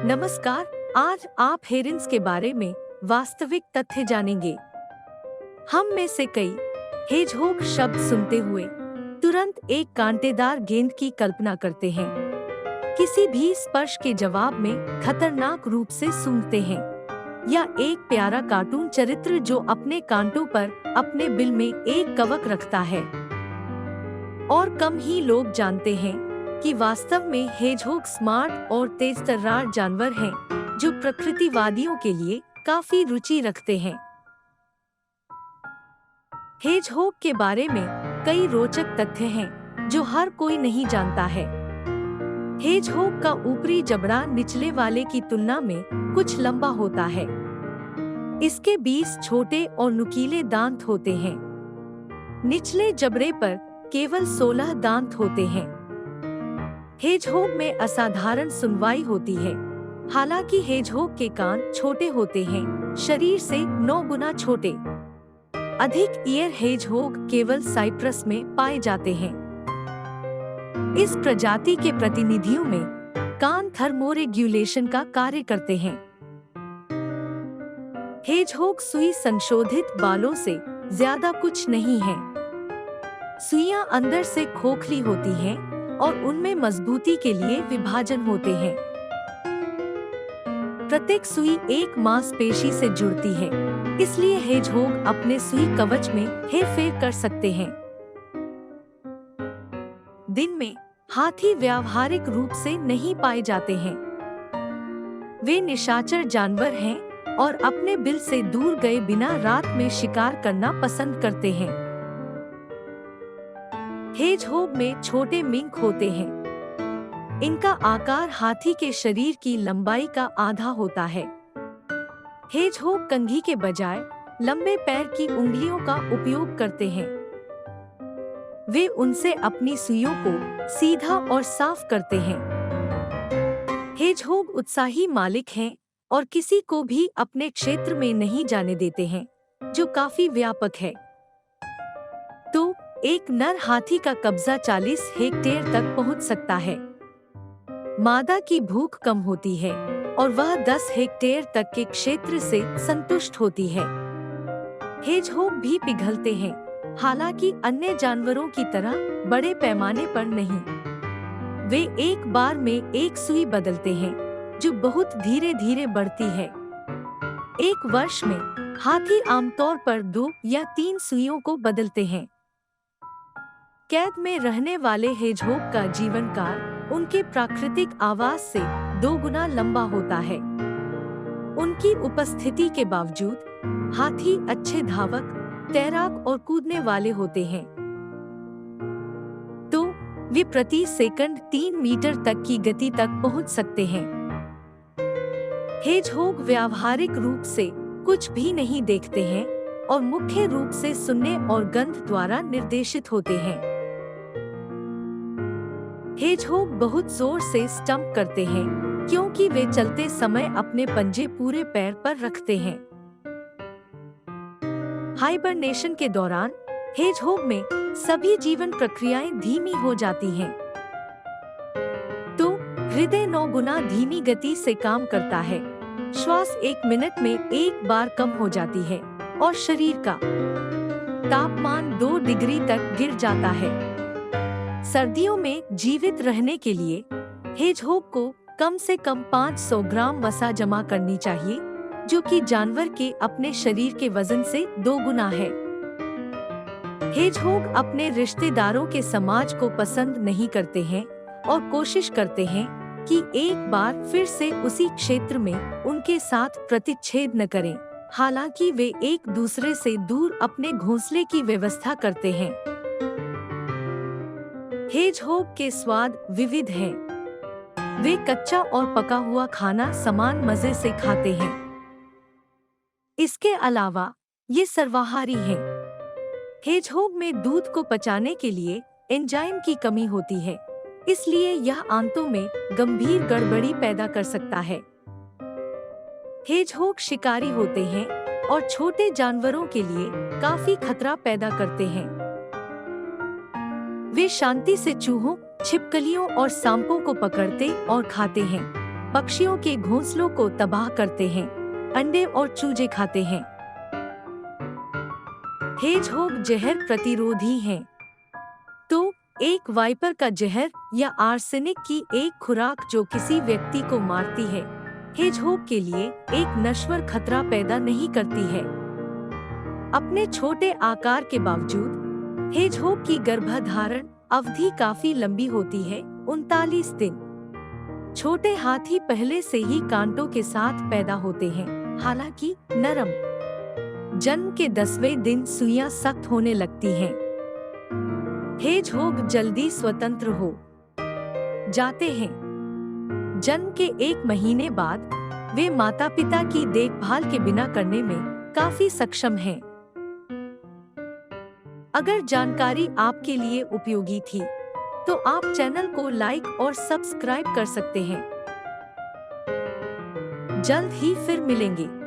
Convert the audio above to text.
नमस्कार। आज आप हेरिन्स के बारे में वास्तविक तथ्य जानेंगे। हम में से कई हेजहोग शब्द सुनते हुए तुरंत एक कांटेदार गेंद की कल्पना करते हैं, किसी भी स्पर्श के जवाब में खतरनाक रूप से सूंघते हैं, या एक प्यारा कार्टून चरित्र जो अपने कांटों पर अपने बिल में एक कवच रखता है। और कम ही लोग जानते हैं कि वास्तव में हेजहोग स्मार्ट और तेजतर्रार जानवर हैं, जो प्रकृतिवादियों के लिए काफी रुचि रखते हैं। हेजहोग के बारे में कई रोचक तथ्य हैं जो हर कोई नहीं जानता है। हेजहोग का ऊपरी जबड़ा निचले वाले की तुलना में कुछ लंबा होता है। इसके 20 छोटे और नुकीले दांत होते हैं। निचले जबड़े पर केवल 16 दांत होते हैं। हेजहोग में असाधारण सुनवाई होती है। हालांकि हेजहोग के कान छोटे होते हैं, शरीर से 9 गुना छोटे। अधिक ईयर हेजहोग केवल साइप्रस में पाए जाते हैं। इस प्रजाति के प्रतिनिधियों में कान थर्मोरेग्युलेशन का कार्य करते हैं। हेजहोग सुई संशोधित बालों से ज्यादा कुछ नहीं है। सुइयां अंदर से खोखली होती हैं और उनमें मजबूती के लिए विभाजन होते हैं। प्रत्येक सुई एक मांसपेशी से जुड़ती है, इसलिए हेजहोग अपने सुई कवच में हेरफेर कर सकते हैं। दिन में हाथी व्यावहारिक रूप से नहीं पाए जाते हैं। वे निशाचर जानवर हैं और अपने बिल से दूर गए बिना रात में शिकार करना पसंद करते हैं। हेजहोग में छोटे मिंक होते हैं। इनका आकार हाथी के शरीर की लंबाई का आधा होता है। हेजहोग कंघी के बजाय लंबे पैर की उंगलियों का उपयोग करते हैं। वे उनसे अपनी सुइयों को सीधा और साफ करते हैं। हेजहोग उत्साही मालिक हैं और किसी को भी अपने क्षेत्र में नहीं जाने देते हैं, जो काफी व्यापक है। तो एक नर हाथी का कब्जा 40 हेक्टेयर तक पहुंच सकता है। मादा की भूख कम होती है और वह 10 हेक्टेयर तक के क्षेत्र से संतुष्ट होती है। हेजहोग भी पिघलते हैं, हालांकि अन्य जानवरों की तरह बड़े पैमाने पर नहीं। वे एक बार में एक सुई बदलते हैं, जो बहुत धीरे धीरे बढ़ती है। एक वर्ष में हाथी आमतौर पर 2 या 3 सुइयों को बदलते हैं। कैद में रहने वाले हेजहोग का जीवन काल उनके प्राकृतिक आवास से 2 गुना लंबा होता है। उनकी उपस्थिति के बावजूद हाथी अच्छे धावक, तैराक और कूदने वाले होते हैं। तो वे प्रति सेकंड 3 मीटर तक की गति तक पहुंच सकते हैं। हेजहोग व्यावहारिक रूप से कुछ भी नहीं देखते हैं और मुख्य रूप से सुनने और गंध द्वारा निर्देशित होते हैं। हेजहोग बहुत जोर से स्टंप करते हैं, क्योंकि वे चलते समय अपने पंजे पूरे पैर पर रखते हैं। हाइबरनेशन के दौरान हेजहोग में सभी जीवन प्रक्रियाएं धीमी हो जाती हैं। तो हृदय 9 गुना धीमी गति से काम करता है। श्वास 1 मिनट में 1 बार कम हो जाती है और शरीर का तापमान 2 डिग्री तक गिर जाता है। सर्दियों में जीवित रहने के लिए हेजहोग को कम से कम 500 ग्राम वसा जमा करनी चाहिए, जो कि जानवर के अपने शरीर के वजन से 2 गुना है। हेजहोग अपने रिश्तेदारों के समाज को पसंद नहीं करते हैं और कोशिश करते हैं कि एक बार फिर से उसी क्षेत्र में उनके साथ प्रतिच्छेद न करें। हालांकि वे एक दूसरे से दूर अपने घोंसले की व्यवस्था करते हैं। हेजहोग के स्वाद विविध हैं। वे कच्चा और पका हुआ खाना समान मजे से खाते हैं। इसके अलावा ये सर्वाहारी हैं। हेजहोग में दूध को पचाने के लिए एंजाइम की कमी होती है, इसलिए यह आंतों में गंभीर गड़बड़ी पैदा कर सकता है। हेजहोग शिकारी होते हैं और छोटे जानवरों के लिए काफी खतरा पैदा करते हैं। वे शांति से चूहों, छिपकलियों और सांपों को पकड़ते और खाते हैं। पक्षियों के घोंसलों को तबाह करते हैं, अंडे और चूजे खाते हैं। हेजहोग जहर प्रतिरोधी हैं। तो एक वाइपर का जहर या आर्सेनिक की एक खुराक जो किसी व्यक्ति को मारती है, हेजहोग के लिए एक नश्वर खतरा पैदा नहीं करती है। अपने छोटे आकार के बावजूद हेजहोग की गर्भधारण अवधि काफी लंबी होती है, 39 दिन। छोटे हाथी पहले से ही कांटों के साथ पैदा होते हैं, हालांकि नरम। जन्म के 10वें दिन सुइयां सख्त होने लगती हैं। हेजहोग जल्दी स्वतंत्र हो जाते हैं। जन्म के 1 महीने बाद वे माता-पिता की देखभाल के बिना करने में काफी सक्षम हैं। अगर जानकारी आपके लिए उपयोगी थी, तो आप चैनल को लाइक और सब्सक्राइब कर सकते हैं। जल्द ही फिर मिलेंगे।